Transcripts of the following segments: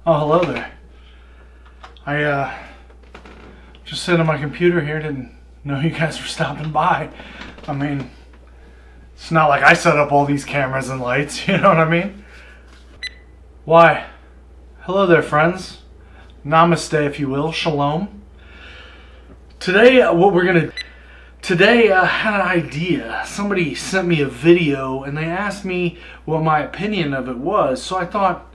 Oh, hello there. I just sitting on my computer here, didn't know you guys were stopping by. I mean, it's not like I set up all these cameras and lights, you know what I mean? Why, hello there, friends. Namaste, if you will. Shalom. Today, Today, I had an idea. Somebody sent me a video and they asked me what my opinion of it was, so I thought,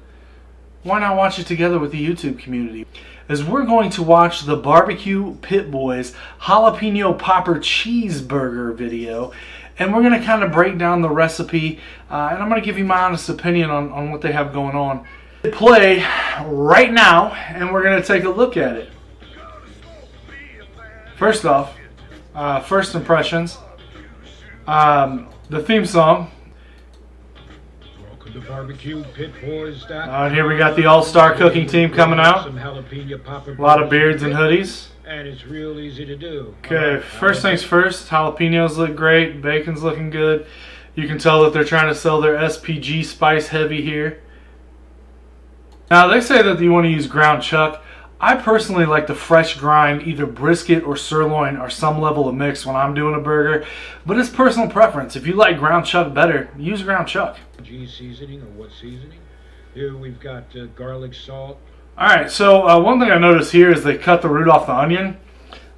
why not watch it together with the YouTube community? As we're going to watch the BBQ Pit Boys Jalapeno Popper Cheeseburger video, and we're going to kind of break down the recipe, and I'm going to give you my honest opinion on what they have going on. Play right now, and we're going to take a look at it. First off, first impressions, the theme song. The barbecue pit boys. Here we got the all-star cooking team coming out. A lot of beards and hoodies. And it's real easy to do. Okay, first things first, jalapenos look great, bacon's looking good. You can tell that they're trying to sell their SPG spice heavy here. Now they say that you want to use ground chuck. I personally like the fresh grind, either brisket or sirloin or some level of mix when I'm doing a burger. But it's personal preference. If you like ground chuck better, use ground chuck. G seasoning or what seasoning? Here we've got garlic salt. Alright, so one thing I noticed here is they cut the root off the onion.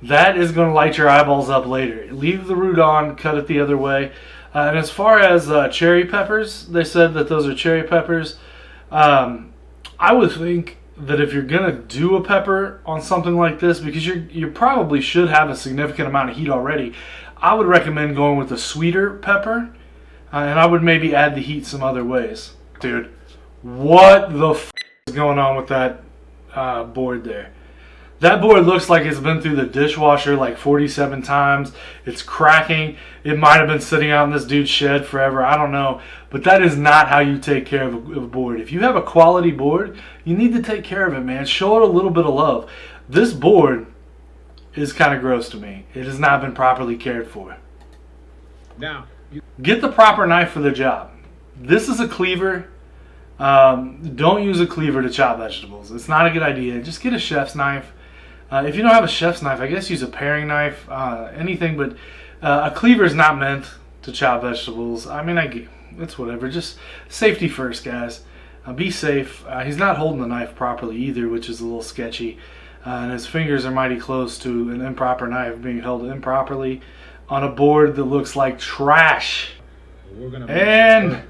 That is going to light your eyeballs up later. Leave the root on, cut it the other way. And as far as cherry peppers, they said that those are cherry peppers. I would think that if you're gonna do a pepper on something like this, because you probably should have a significant amount of heat already, I would recommend going with a sweeter pepper, and I would maybe add the heat some other ways. Dude, what the f is going on with that board there? That board looks like it's been through the dishwasher like 47 times. It's cracking. It might have been sitting out in this dude's shed forever. I don't know. But that is not how you take care of a board. If you have a quality board, you need to take care of it, man. Show it a little bit of love. This board is kind of gross to me. It has not been properly cared for. Now, get the proper knife for the job. This is a cleaver. Don't use a cleaver to chop vegetables. It's not a good idea. Just get a chef's knife. If you don't have a chef's knife, I guess use a paring knife, anything, but a cleaver is not meant to chop vegetables. I mean, it's whatever. Just safety first, guys. Be safe. He's not holding the knife properly either, which is a little sketchy. And his fingers are mighty close to an improper knife being held improperly on a board that looks like trash. And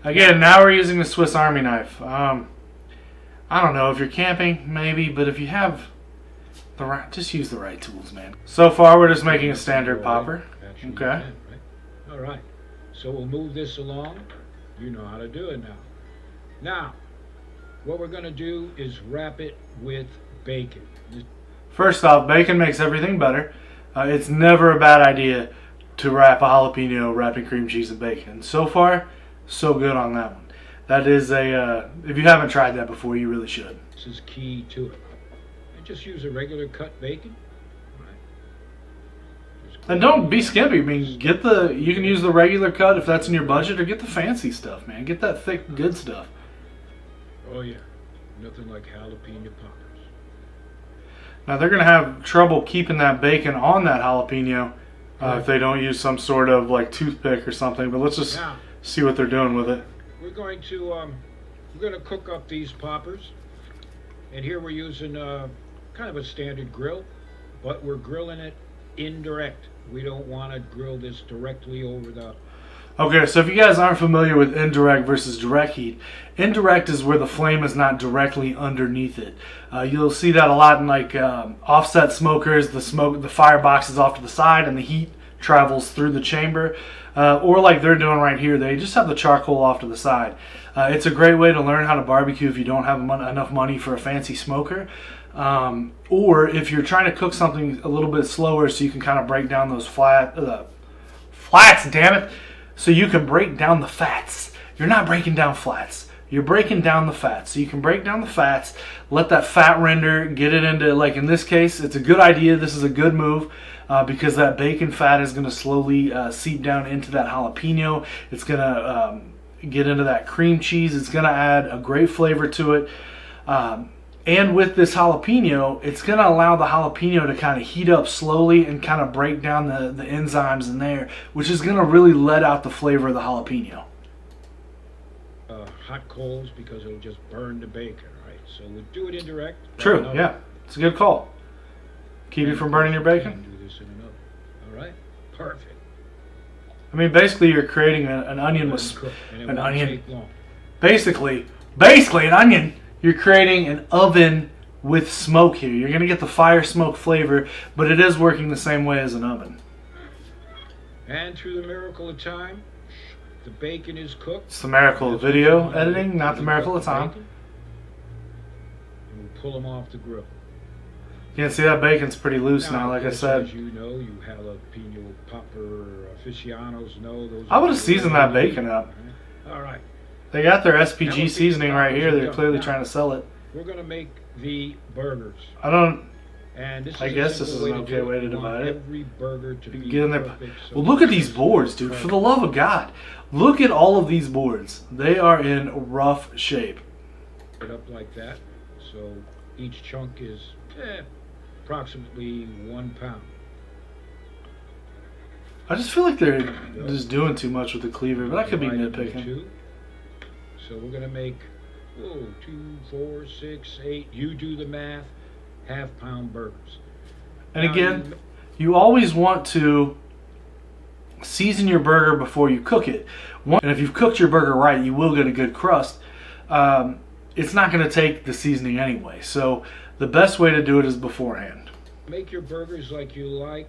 again, now we're using the Swiss Army knife. I don't know if you're camping, maybe, but if you have just use the right tools, man. So far, we're just making a standard popper. Okay. All right. So we'll move this along. You know how to do it now. Now, what we're going to do is wrap it with bacon. First off, bacon makes everything better. It's never a bad idea to wrap a jalapeno wrapped in cream cheese and bacon. So far, so good on that one. That is if you haven't tried that before, you really should. This is key to it. Just use a regular cut bacon. And don't be skimpy. I mean, you can use the regular cut if that's in your budget, or get the fancy stuff, man. Get that thick, good stuff. Oh yeah, nothing like jalapeno poppers. Now they're gonna have trouble keeping that bacon on that jalapeno if they don't use some sort of like toothpick or something. But let's just see what they're doing with it. We're going to cook up these poppers, and here we're using kind of a standard grill, but we're grilling it indirect. We don't want to grill this directly over the... Okay, so if you guys aren't familiar with indirect versus direct heat, indirect is where the flame is not directly underneath it. You'll see that a lot in like offset smokers. The firebox is off to the side and the heat travels through the chamber. Or like they're doing right here, they just have the charcoal off to the side. It's a great way to learn how to barbecue if you don't have enough money for a fancy smoker. Or if you're trying to cook something a little bit slower so you can kind of break down those flats, damn it, so you can break down the fats. You're not breaking down flats. You're breaking down the fats. So you can break down the fats, let that fat render, get it into, like in this case, it's a good idea. This is a good move because that bacon fat is going to slowly seep down into that jalapeno. It's going to get into that cream cheese. It's going to add a great flavor to it. And with this jalapeno, it's going to allow the jalapeno to kind of heat up slowly and kind of break down the enzymes in there, which is going to really let out the flavor of the jalapeno. Hot coals, because it'll just burn the bacon, right? So we'll do it indirect. True, yeah. It's a good call. Keep you from burning your bacon. Do this in another. All right? Perfect. I mean, basically, you're creating an onion with an onion. Basically an onion. You're creating an oven with smoke here. You're going to get the fire smoke flavor, but it is working the same way as an oven. And through the miracle of time, the bacon is cooked. It's the miracle of video editing, not the miracle of time. And we'll pull them off the grill. You can see that bacon's pretty loose now, like I said. As you know, you jalapeno popper aficionados know those. I would have seasoned that bacon up. All right. They got their SPG seasoning right here. They're clearly trying to sell it. We're going to make the burgers. And I guess this is an okay way to divide it. Every burger to be get in there. Perfect, so well, look at these boards, dude. For the love of God, look at all of these boards. They are in rough shape. Put up like that, so each chunk is approximately 1 pound. I just feel like they're just doing too much with the cleaver, but I could be nitpicking. So we're gonna make 2, 4, 6, 8. You do the math. Half-pound burgers. And again, you always want to season your burger before you cook it. And if you've cooked your burger right, you will get a good crust. It's not going to take the seasoning anyway. So the best way to do it is beforehand. Make your burgers like you like,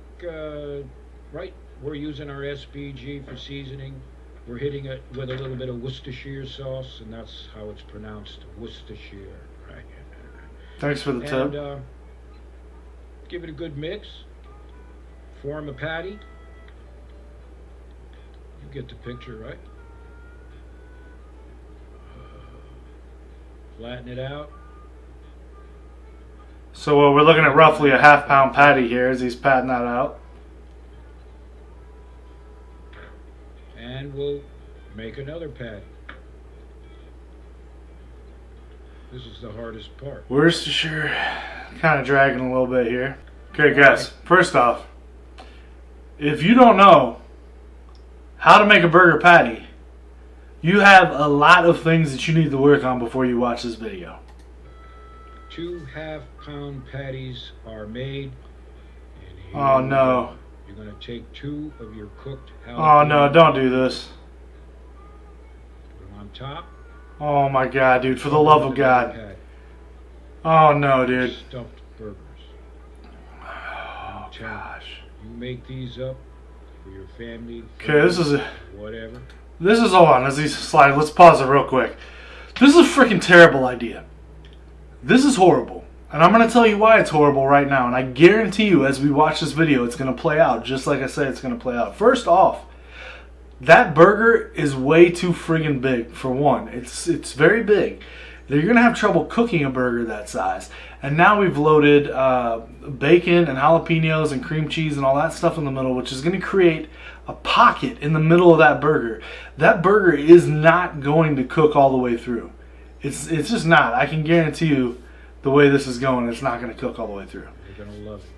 right? We're using our SPG for seasoning. We're hitting it with a little bit of Worcestershire sauce, and that's how it's pronounced, Worcestershire, right? Thanks for the tip. And give it a good mix. Form a patty. You get the picture, right? Flatten it out. So we're looking at roughly a half-pound patty here as he's patting that out. And we'll make another patty. This is the hardest part. Worcestershire, kind of dragging a little bit here. Okay, guys, first off, if you don't know how to make a burger patty, you have a lot of things that you need to work on before you watch this video. 2 half-pound patties are made. Oh no. You're going to take 2 of your cooked jalapenos. Oh no, don't do this. Put them on top. Oh my God, dude, for the love of God. Oh no, dude. Stuffed burgers. Oh gosh. You make these up for your family. Okay, this is whatever. This is, hold on, as he's sliding, let's pause it real quick. This is a freaking terrible idea. This is horrible. And I'm going to tell you why it's horrible right now. And I guarantee you, as we watch this video, it's going to play out just like I say it's going to play out. First off, that burger is way too friggin' big, for one. It's very big. You're going to have trouble cooking a burger that size. And now we've loaded bacon and jalapenos and cream cheese and all that stuff in the middle, which is going to create a pocket in the middle of that burger. That burger is not going to cook all the way through. It's just not. I can guarantee you the way this is going, it's not going to cook all the way through. You're going to love it.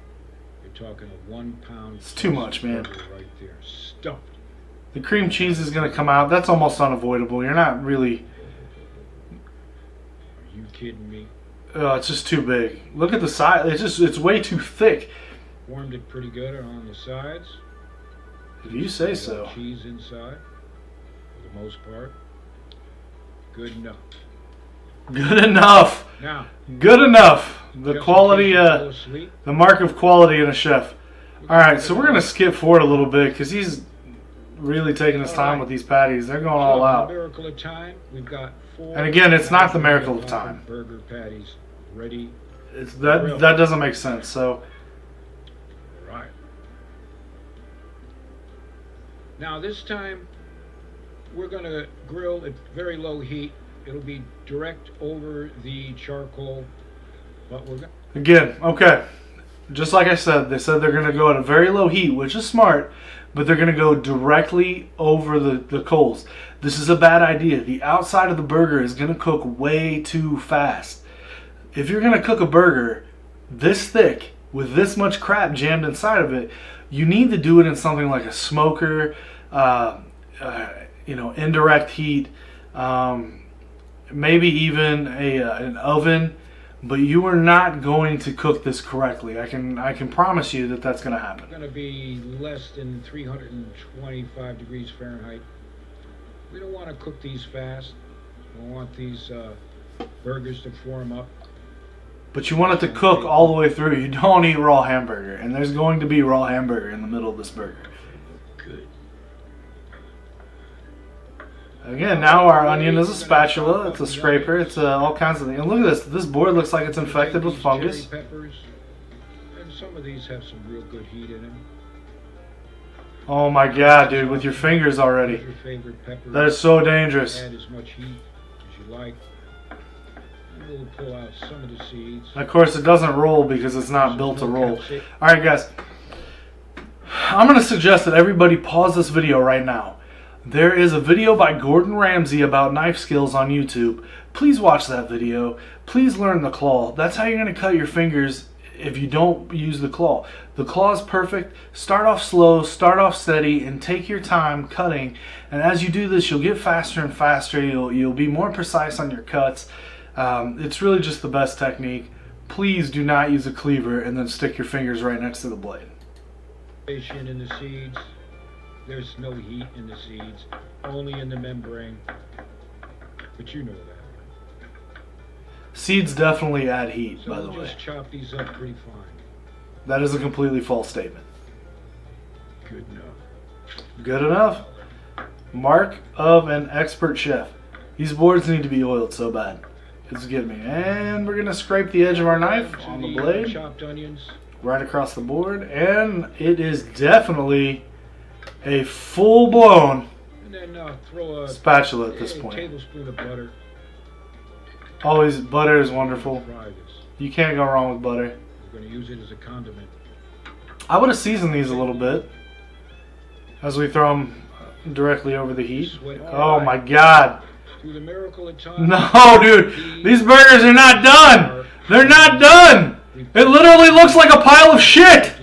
You're talking a 1 pound. It's too much, man. Right there, stuffed. The cream cheese is going to come out. That's almost unavoidable. You're not really... Are you kidding me? It's just too big. Look at the side. It's way too thick. Formed it pretty good on the sides. If you say so. Cheese inside, for the most part. Good enough. Good enough. Now. Good enough. The quality, the mark of quality in a chef. All right, so we're gonna skip forward a little bit because he's really taking his time with these patties. They're going all out. Miracle of time. We've got 4. And again, it's not the miracle of time. Burger patties ready. That doesn't make sense. So. Right. Now this time, we're gonna grill at very low heat. It'll be direct over the charcoal, but we're gonna... Again, okay. Just like I said, they said they're going to go at a very low heat, which is smart, but they're going to go directly over the coals. This is a bad idea. The outside of the burger is going to cook way too fast. if you're going to cook a burger this thick with this much crap jammed inside of it, you need to do it in something like a smoker, indirect heat, maybe even an oven. But you are not going to cook this correctly. I can promise you that that's going to happen. It's going to be less than 325 degrees Fahrenheit. We don't want to cook these fast. We don't want these burgers to form up. But you want it to cook all the way through. You don't eat raw hamburger. And there's going to be raw hamburger in the middle of this burger. Good. Again, now our onion is a spatula. It's a scraper. It's all kinds of things. And look at this. This board looks like it's infected with fungus. Cherry peppers. And some of these have some real good heat in them. Oh my god, dude, with your fingers already. Your favorite pepper. That is so dangerous. Add as much heat as you like. And we'll pull out some of the seeds. Of course, it doesn't roll because it's not built to roll. Alright, guys. I'm going to suggest that everybody pause this video right now. There is a video by Gordon Ramsay about knife skills on YouTube. Please watch that video. Please learn the claw. That's how you're going to cut your fingers if you don't use the claw. The claw is perfect. Start off slow, start off steady, and take your time cutting. And as you do this, you'll get faster and faster. You'll be more precise on your cuts. It's really just the best technique. Please do not use a cleaver and then stick your fingers right next to the blade. In the seeds. There's no heat in the seeds, only in the membrane. But you know that. Seeds definitely add heat, so by the we'll way. Just chop these up pretty fine. That is a completely false statement. Good enough. Good enough. Mark of an expert chef. These boards need to be oiled so bad. It's getting me. And we're going to scrape the edge of our knife on the blade. Chopped onions. Right across the board. And it is definitely a full-blown throw a spatula at this point. Tablespoon of butter. Always, butter is wonderful. Fry this. You can't go wrong with butter. We're going to use it as a condiment. I would have seasoned these a little bit as we throw them directly over the heat. Oh my god. Through the miracle of time. No, dude. These burgers are not done. They're not done. It literally looks like a pile of shit.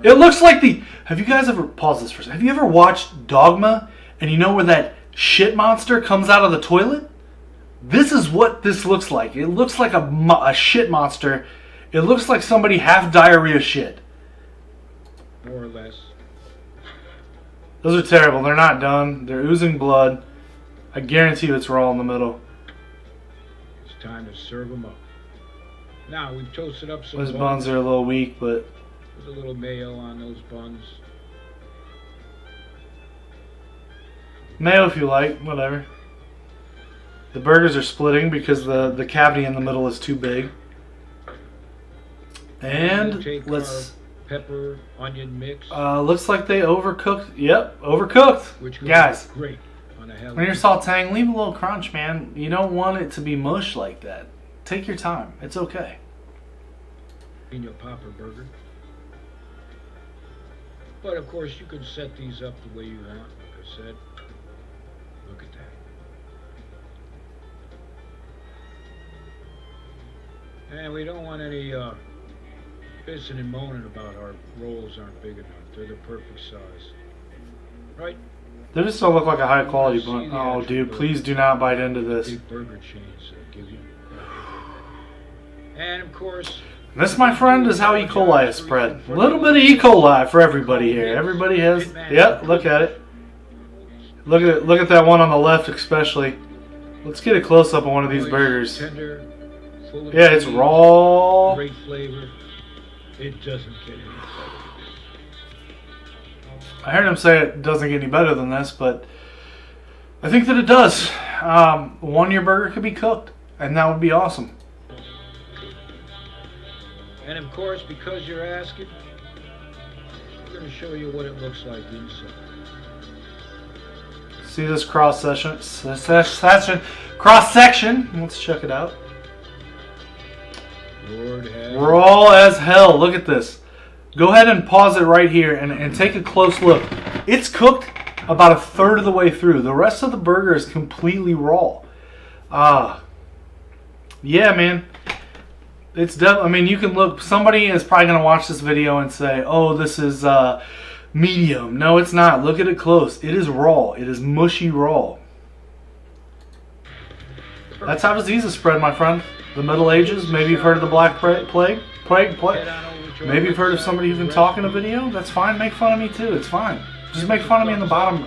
It looks like the... Have you guys ever... Pause this for a second. Have you ever watched Dogma and you know where that shit monster comes out of the toilet? This is what this looks like. It looks like a shit monster. It looks like somebody half diarrhea shit. More or less. Those are terrible. They're not done. They're oozing blood. I guarantee you it's raw in the middle. It's time to serve them up. Now, we've toasted up some Those buns are a little weak, but... There's a little mayo on those buns. Mayo if you like, whatever. The burgers are splitting because the cavity in the middle is too big. And let's... Pepper, onion mix. Looks like they overcooked. Yep, overcooked. Which guys, great on a when you're sauteing, leave a little crunch, man. You don't want it to be mush like that. Take your time. It's okay. In your popper burger. But of course, you can set these up the way you want. Like I said, look at that. And we don't want any pissing and moaning about our rolls aren't big enough. They're the perfect size. Right? They just don't look like a high quality bun. Oh, dude, please do not bite into this. Big burger chains give you. And of course... This, my friend, is how E. coli is spread. A little bit of E. coli for everybody here. Everybody has... Yep, look at it. Look at that one on the left especially. Let's get a close-up on one of these burgers. Tender, full of yeah, it's raw. Great flavor. It doesn't get any better. I heard him say it doesn't get any better than this, but I think that it does. One-year burger could be cooked, and that would be awesome. And of course, because you're asking, we're going to show you what it looks like inside. See this cross section? Cross section. Let's check it out. Lord have raw as hell. Look at this. Go ahead and pause it right here and take a close look. It's cooked about a third of the way through. The rest of the burger is completely raw. Yeah, man. I mean, you can look. Somebody is probably going to watch this video and say, "Oh, this is medium." No, it's not. Look at it close. It is raw. It is mushy raw. That's how diseases spread, my friend. The Middle Ages. Maybe you've heard of the Black Plague. Maybe you've heard of somebody who's been talking a video. That's fine. Make fun of me too. It's fine. Just make fun of me in the bottom.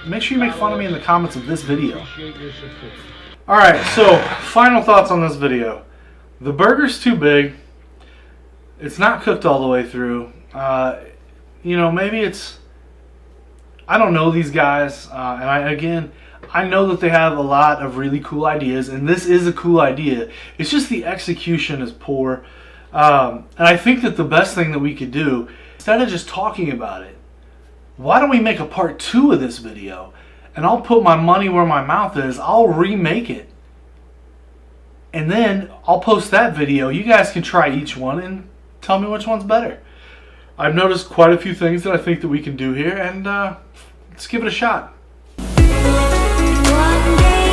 Make sure you make fun of me in the comments of this video. All right. So, final thoughts on this video. The burger's too big. It's not cooked all the way through. You know, maybe it's... I don't know these guys. And I know that they have a lot of really cool ideas. And this is a cool idea. It's just the execution is poor. And I think that the best thing that we could do, instead of just talking about it, why don't we make a part 2 of this video? And I'll put my money where my mouth is. I'll remake it. And then I'll post that video. You guys can try each one and tell me which one's better. I've noticed quite a few things that I think that we can do here, and let's give it a shot. One day